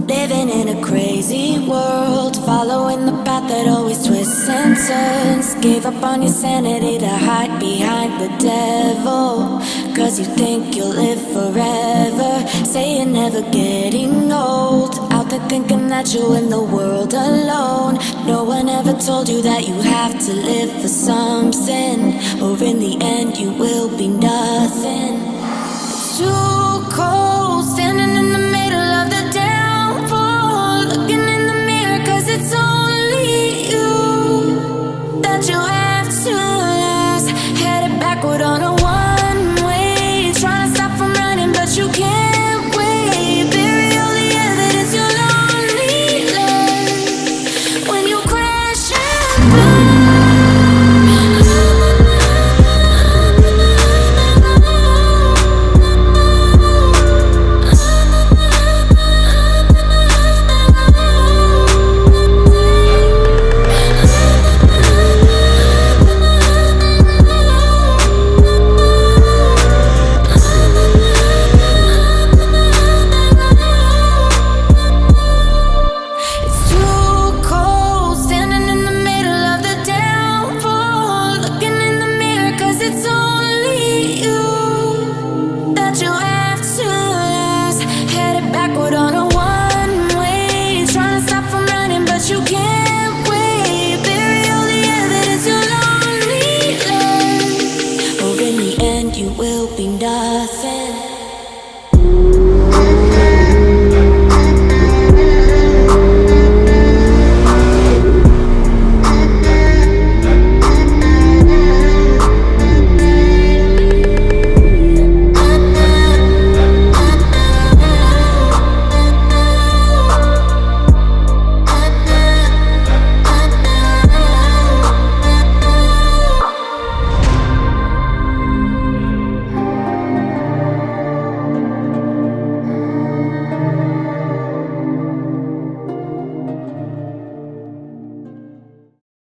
Living in a crazy world, following the path that always twists and turns. Gave up on your sanity to hide behind the devil, 'cause you think you'll live forever. Say you're never getting old, out there thinking that you'll win the world alone. No one ever told you that you have to live for something, or in the end you will be nothing. It's too cold, standing in the middle